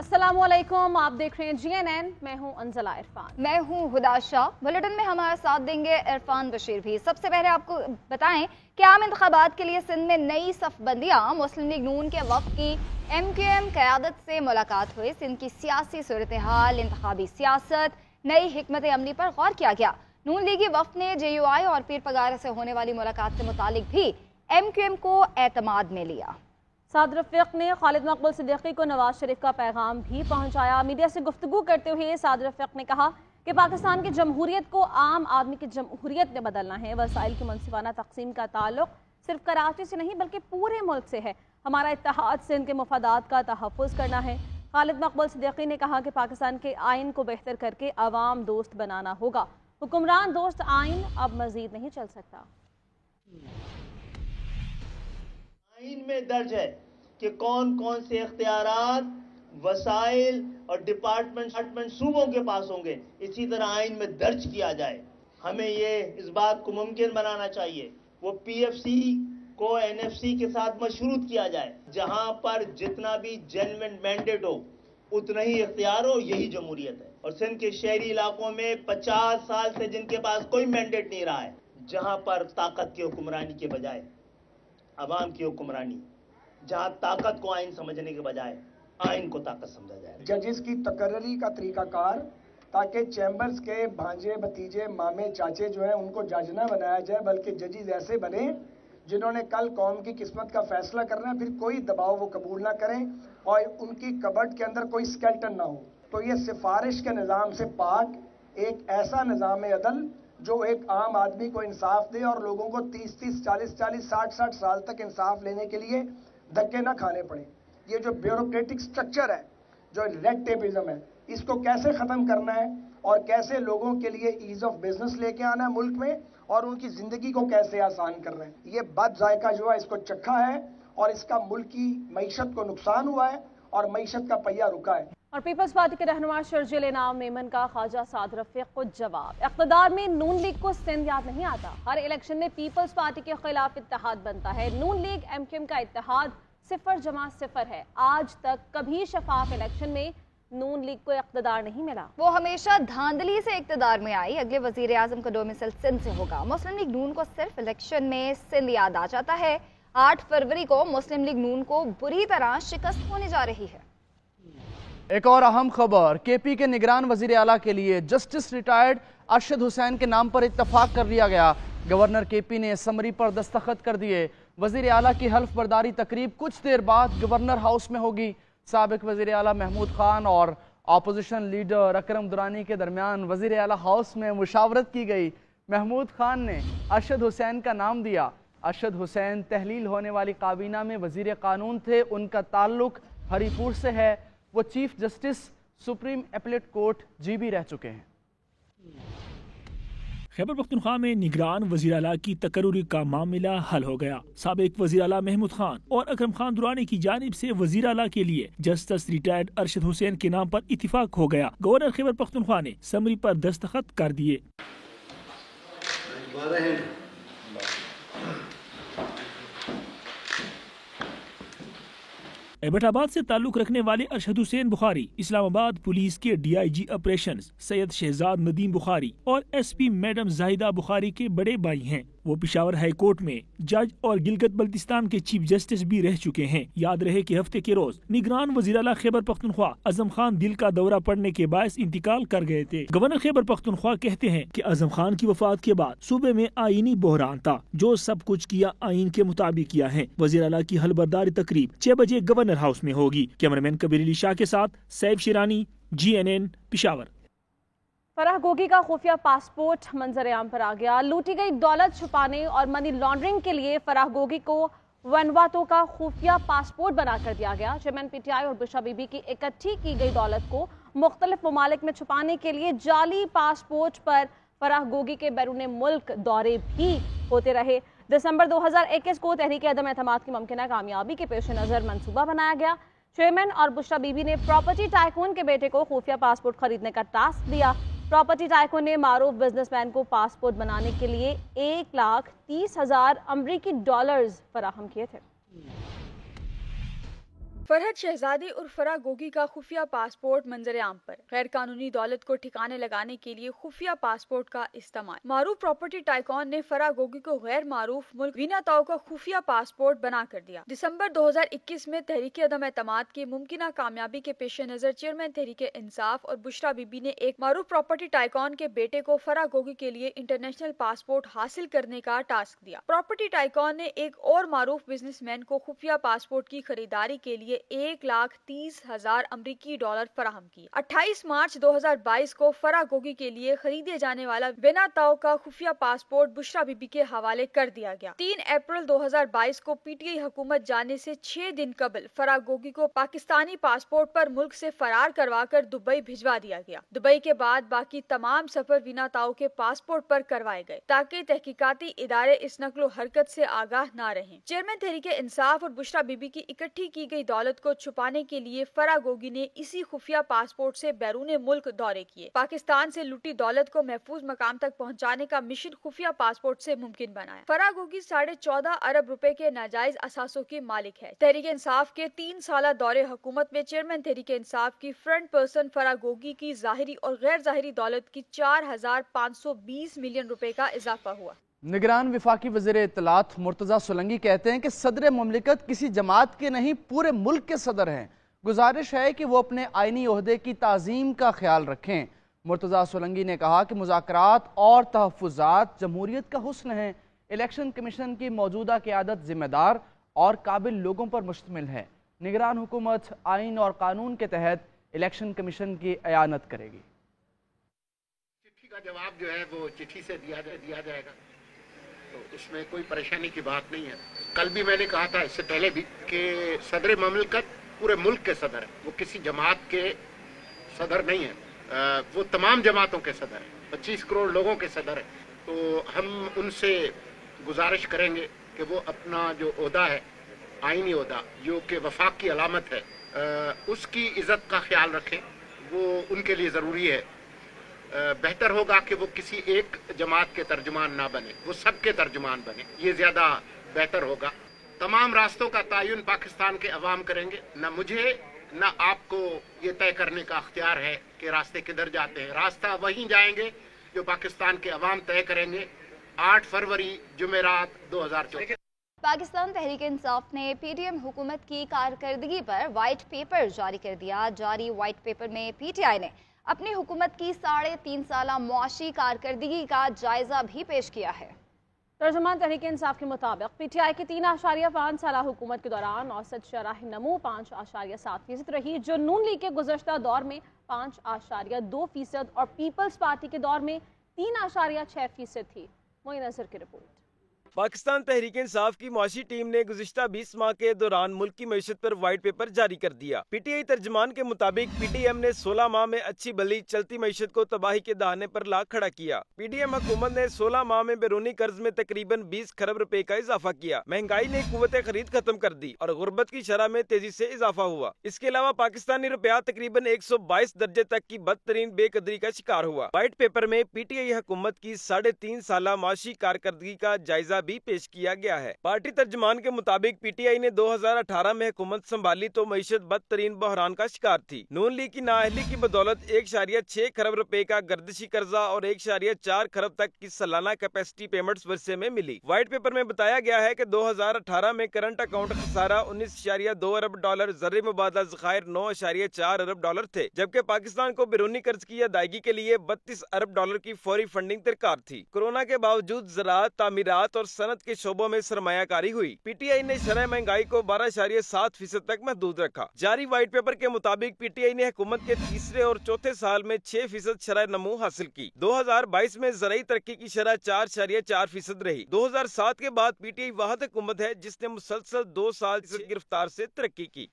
अस्सलाम वालेकुम, आप देख रहे हैं GNN। मैं हूं अंजला इरफान। मैं हूं हुदा शाह। बुलेटिन में हमारा साथ देंगे इरफान बशीर भी। सबसे पहले आपको बताएं कि आम इंतखाबात के लिए सिंध में नई सफबंदियां। मुस्लिम लीग नून के वफ्द की MQM क़यादत से मुलाकात हुई। सिंध की सियासी सूरत हाल, इंतखाबी सियासत, नई हिकमत अमली पर गौर किया गया। नून लीगी वफ्द ने JUI और पीर पगार से होने वाली मुलाकात से मुतालिक भी MQM को एतमाद में लिया। साद रफीक ने खालिद मकबूल सिद्दीकी को नवाज शरीफ का पैगाम भी पहुंचाया। मीडिया से गुफ्तगू करते हुए साद रफीक ने कहा कि पाकिस्तान की जमहूरियत को आम आदमी की जमहूरियत में बदलना है। वसाइल की मुनसिफाना तकसीम का ताल्लुक सिर्फ कराची से नहीं बल्कि पूरे मुल्क से है। हमारा इत्तेहाद सिंध के मफादात का तहफ़्फ़ुज़ करना है। खालिद मकबूल सिद्दीकी ने कहा कि पाकिस्तान के आइन को बेहतर करके अवाम दोस्त बनाना होगा। हुक्मरान दोस्त आइन अब मजीद नहीं चल सकता। आइन में दर्ज है कि कौन कौन से इख्तियारात, वसाइल और डिपार्टमेंट सूबों के पास होंगे। इसी तरह आइन में दर्ज किया जाए। हमें ये इस बात को मुमकिन बनाना चाहिए वो PFC को NFC के साथ मशरूत किया जाए, जहां पर जितना भी जेन्युइन मैंडेट हो उतना ही इख्तियार हो, यही जमहूरियत है। और सिंध के शहरी इलाकों में 50 साल से जिनके पास कोई मैंडेट नहीं रहा है, जहां पर ताकत की हुक्मरानी के बजाय अवाम की हुक्मरानी, जहां ताकत को आइन समझने के बजाय आइन को ताकत समझा जाए। जजेस की तकर्री का तरीकाकार, ताकि चैम्बर्स के भांजे भतीजे मामे चाचे जो हैं उनको जज ना बनाया जाए, बल्कि जजेस ऐसे बने जिन्होंने कल कौम की किस्मत का फैसला करना है। फिर कोई दबाव वो कबूल ना करें और उनकी कबर्ड के अंदर कोई स्केल्टन ना हो। तो ये सिफारिश के निज़ाम से पाक एक ऐसा निज़ाम अदल जो एक आम आदमी को इंसाफ दे और लोगों को 30-30, 40-40, 60-60 साल तक इंसाफ लेने के लिए धक्के ना खाने पड़े। ये जो ब्यूरोक्रेटिक स्ट्रक्चर है, जो रेड टेपिज्म है, इसको कैसे ख़त्म करना है और कैसे लोगों के लिए ईज ऑफ बिजनेस लेके आना है मुल्क में और उनकी ज़िंदगी को कैसे आसान करना है। ये बद जायका जो है इसको चखा है और इसका मुल्क की मईशत को नुकसान हुआ है और मईशत का पहिया रुका है। और पीपल्स पार्टी के रहनुमा शर्जील इनाम मेमन का ख्वाजा साद रफीक को जवाब। इक़्तिदार में नून लीग को सिंध याद नहीं आता। हर इलेक्शन में पीपल्स पार्टी के खिलाफ इत्तेहाद बनता है। नून लीग MQM का इत्तेहाद 0-0 है। आज तक कभी शफाफ इलेक्शन में नून लीग को इक़्तिदार नहीं मिला। वो हमेशा धांधली से इक़्तिदार में आई। अगले वज़ीर आज़म का डोमिसाइल सिंध से होगा। मुस्लिम लीग नून को सिर्फ इलेक्शन में सिंध याद आ जाता है। 8 फरवरी को मुस्लिम लीग नून को बुरी तरह शिकस्त होने जा रही है। एक और अहम खबर, KP के निगरान वजीर आला के लिए जस्टिस रिटायर्ड अरशद हुसैन के नाम पर इत्तफाक कर लिया गया। गवर्नर KP ने समरी पर दस्तखत कर दिए। वजीर आला की हल्फ बर्दारी तकरीब कुछ देर बाद गवर्नर हाउस में होगी। साबिक वजीर आला महमूद खान और अपोजिशन लीडर अकरम दुरानी के दरमियान वजीर आला हाउस में मुशावरत की गई। महमूद खान ने अरशद हुसैन का नाम दिया। अरशद हुसैन तहलील होने वाली काबीना में वजीर कानून थे। उनका ताल्लुक हरीपुर से है। वो chief justice supreme appellate court GB रह चुके हैं। खैबर पख्तूनख्वा में निगरान वज़ीर आला की तकर्रुरी का मामला हल हो गया। साबिक वज़ीर आला महमूद खान और अकरम खान दुरानी की जानिब से वज़ीर आला के लिए जस्टिस रिटायर्ड अरशद हुसैन के नाम पर इत्तिफाक हो गया। गवर्नर खैबर पख्तूनख्वा ने समरी पर दस्तखत कर दिए। एबटाबाद से ताल्लुक रखने वाले अरशद हुसैन बुखारी इस्लामाबाद पुलिस के DIG ऑपरेशंस सैयद शहजाद नदीम बुखारी और SP मैडम जाहिदा बुखारी के बड़े भाई हैं। वो पिशावर हाई कोर्ट में जज और गिलगित बल्तिस्तान के चीफ जस्टिस भी रह चुके हैं। याद रहे कि हफ्ते के रोज निगरान वज़ीर आला खैबर पख्तूनख्वा आजम खान दिल का दौरा पड़ने के बायस इंतकाल कर गए थे। गवर्नर खैबर पख्तूनख्वा कहते हैं कि आजम खान की वफात के बाद सूबे में आईनी बहरान था। जो सब कुछ किया आइन के मुताबिक किया है। वज़ीर आला की हलबरदारी तकरीब 6 बजे गवर्नर हाउस में होगी। कैमरामैन कबीर अली शाह के साथ सैफ शिरानी, GNN पिशावर। फराह गोगी का खुफिया पासपोर्ट मंजर आम पर आ गया। लूटी गई दौलत छुपाने और मनी लॉन्ड्रिंग के लिए फराह गोगी को वनवातो का खुफिया पासपोर्ट बनाकर दिया गया। चेयरमैन PTI और बुशरा बीबी की इकट्ठी की गई दौलत को मुख्तलिफ ममालिक में छुपाने के लिए जाली पासपोर्ट पर फराह गोगी के बैरून मुल्क दौरे भी होते रहे। दिसंबर 2021 को तहरीक अदम एतमाद की मुमकिन कामयाबी के पेश नज़र मंसूबा बनाया गया। चेयरमैन और बुशरा बीबी ने प्रॉपर्टी टाइकून के बेटे को खुफिया पासपोर्ट खरीदने का टास्क दिया। प्रॉपर्टी टाइकून ने मारूफ बिजनेसमैन को पासपोर्ट बनाने के लिए $1,30,000 अमरीकी फराहम किए थे। फरहद शहजादी और फराह गोगी का खुफिया पासपोर्ट मंजर आम पर। गैर कानूनी दौलत को ठिकाने लगाने के लिए खुफिया पासपोर्ट का इस्तेमाल। मारूफ प्रॉपर्टी टाइकॉन ने फराह गोगी को गैर मारूफ मुल्क वीना ताओ का खुफिया पासपोर्ट बना कर दिया। दिसंबर 2021 में तहरीक अदम एतमाद की मुमकिन कामयाबी के पेश नजर चेयरमैन तहरीक इंसाफ और बुशरा बीबी ने एक मारूफ प्रॉपर्टी टाइकॉन के बेटे को फराह गोगी के लिए इंटरनेशनल पासपोर्ट हासिल करने का टास्क दिया। प्रॉपर्टी टाइकॉन ने एक और मारूफ बिजनेसमैन को खुफिया पासपोर्ट की खरीदारी के लिए $1,30,000 अमरीकी फराहम की। 28 मार्च 2022 को फराह गोगी के लिए खरीदे जाने वाला वीना ताओ का खुफिया पासपोर्ट बुशरा बीबी के हवाले कर दिया गया। 3 अप्रैल 2022 को पीटीआई हुकूमत जाने से 6 दिन कबल फराह गोगी को पाकिस्तानी पासपोर्ट पर मुल्क से फरार करवाकर दुबई भिजवा दिया गया। दुबई के बाद बाकी तमाम सफर वीना ताओ के पासपोर्ट पर करवाए गए ताकि तहकीकाती इदारे इस नकलो हरकत से आगाह न रहें। चेयरमैन तहरीक इंसाफ और बुशरा बीबी की इकट्ठी की गई दौलत को छुपाने के लिए फराह गोगी ने इसी खुफिया पासपोर्ट से बैरून मुल्क दौरे किए। पाकिस्तान से लुटी दौलत को महफूज मकाम तक पहुँचाने का मिशन खुफिया पासपोर्ट से मुमकिन बनाया। फराह गोगी 14.5 अरब रुपए के नाजायज असासों की मालिक है। तहरीक इंसाफ के 3 साल दौरे हुकूमत में चेयरमैन तहरीक इंसाफ की फ्रंट पर्सन फराह गोगी की जाहिरी और गैर जाहिरी दौलत की 4,520 मिलियन रुपए का इजाफा हुआ। निगरान विफाकी वज़ीर इत्तलात मुर्तज़ा सोलंकी कहते हैं कि सदर मुमलिकत किसी जमात के नहीं पूरे मुल्क के सदर हैं। गुजारिश है कि वो अपने आइनी ओहदे की ताज़ीम का ख्याल रखें। मुर्तज़ा सोलंकी ने कहा कि मुज़ाकरात और तहफ़्फ़ुज़ात जमहूरियत का हुस्न है। इलेक्शन कमीशन की मौजूदा क़यादत ज़िम्मेदार और काबिल लोगों पर मुश्तमिल है। निगरान हुकूमत आइन और कानून के तहत इलेक्शन कमीशन की अयानत करेगी। चिट्ठी का जवाब जो है वो चिट्ठी से दिया जाएगा, तो इसमें कोई परेशानी की बात नहीं है। कल भी मैंने कहा था, इससे पहले भी, कि सदर ममलकत पूरे मुल्क के सदर है, वो किसी जमात के सदर नहीं है, वो तमाम जमातों के सदर है, 25 करोड़ लोगों के सदर है। तो हम उनसे गुजारिश करेंगे कि वो अपना जो ओहदा है, आइनी ओहदा, जो कि वफाक की अलामत है, उसकी इज्जत का ख्याल रखें। वो उनके लिए ज़रूरी है। बेहतर होगा कि वो किसी एक जमात के तर्जुमान ना बने, वो सबके तर्जुमान बने, ये ज़्यादा बेहतर होगा। तमाम रास्तों का तयन पाकिस्तान के अवाम करेंगे। न मुझे न आपको ये तय करने का अख्तियार है कि रास्ते किधर जाते हैं। रास्ता वहीं जाएंगे जो पाकिस्तान के अवाम तय करेंगे। 8 फरवरी जुमेरात 2024। पाकिस्तान तहरीक इंसाफ ने पीटीएम हुकूमत की कारकर्दगी पर वाइट पेपर जारी कर दिया। जारी वाइट पेपर में पीटीआई ने अपनी हुकूमत की 3.5 साला मुआशी कारकर्दगी का जायजा भी पेश किया है। तर्जुमान तहरीक इंसाफ के मुताबिक पीटीआई की 3.5 साला हुकूमत के दौरान औसत शरह नमू 5.7% रही, जो नून लीग के गुज़श्ता दौर में 5.2% और पीपल्स पार्टी के दौर में 3.6% थी। मोइन नज़र की रिपोर्ट। पाकिस्तान तहरीक इंसाफ की मुआशी टीम ने गुज़िश्ता 20 माह के दौरान मुल्क की मईशत पर वाइट पेपर जारी कर दिया। पीटीआई तर्जमान के मुताबिक पीटीएम ने 16 माह में अच्छी भली चलती मईशत को तबाही के दहाने पर ला खड़ा किया। पीटीएम हुकूमत ने 16 माह में बैरूनी कर्ज में तकरीबन 20 खरब रुपए का इजाफा किया। महंगाई ने कुव्वत खरीद खत्म कर दी और गुर्बत की शरह में तेजी से इजाफा हुआ। इसके अलावा पाकिस्तानी रुपया तकरीबन 122 दर्जे तक की बदतरीन बेकदरी का शिकार हुआ। वाइट पेपर में पीटीआई हुकूमत की 3.5 साला माशी कारकर्दगी का जायजा भी पेश किया गया है। पार्टी तर्जमान के मुताबिक पीटीआई ने 2018 में हुकूमत संभाली तो मईशत बदतरीन बहरान का शिकार थी। नून लीग की नाअहली की बदौलत 1.6 खरब रुपए का गर्दिशी कर्जा और 1.4 खरब तक की सालाना कैपेसिटी पेमेंट्स वर्षे में मिली। व्हाइट पेपर में बताया गया है कि 2018 में करंट अकाउंट खसारा $19.2 अरब, ज़र्री मुबादला ज़खायर $9.4 अरब थे, जबकि पाकिस्तान को बैरूनी कर्ज की अदायगी के लिए $32 अरब की फौरी फंडिंग दरकार थी। कोरोना के बावजूद ज़राअत, तामीरात और सनत के शोबों में सरमायाकारी हुई। पीटीआई ने शरह महंगाई को 12.7% तक महदूद रखा। जारी व्हाइट पेपर के मुताबिक पीटीआई ने हुकूमत के तीसरे और चौथे साल में 6% शरह नमू हासिल की। 2022 में ज़राई तरक्की की शरह 4.4% रही। 2007 के बाद पीटीआई वाहिद हुकूमत है जिसने मुसलसल 2 साल गिरफ्तार से तरक्की की।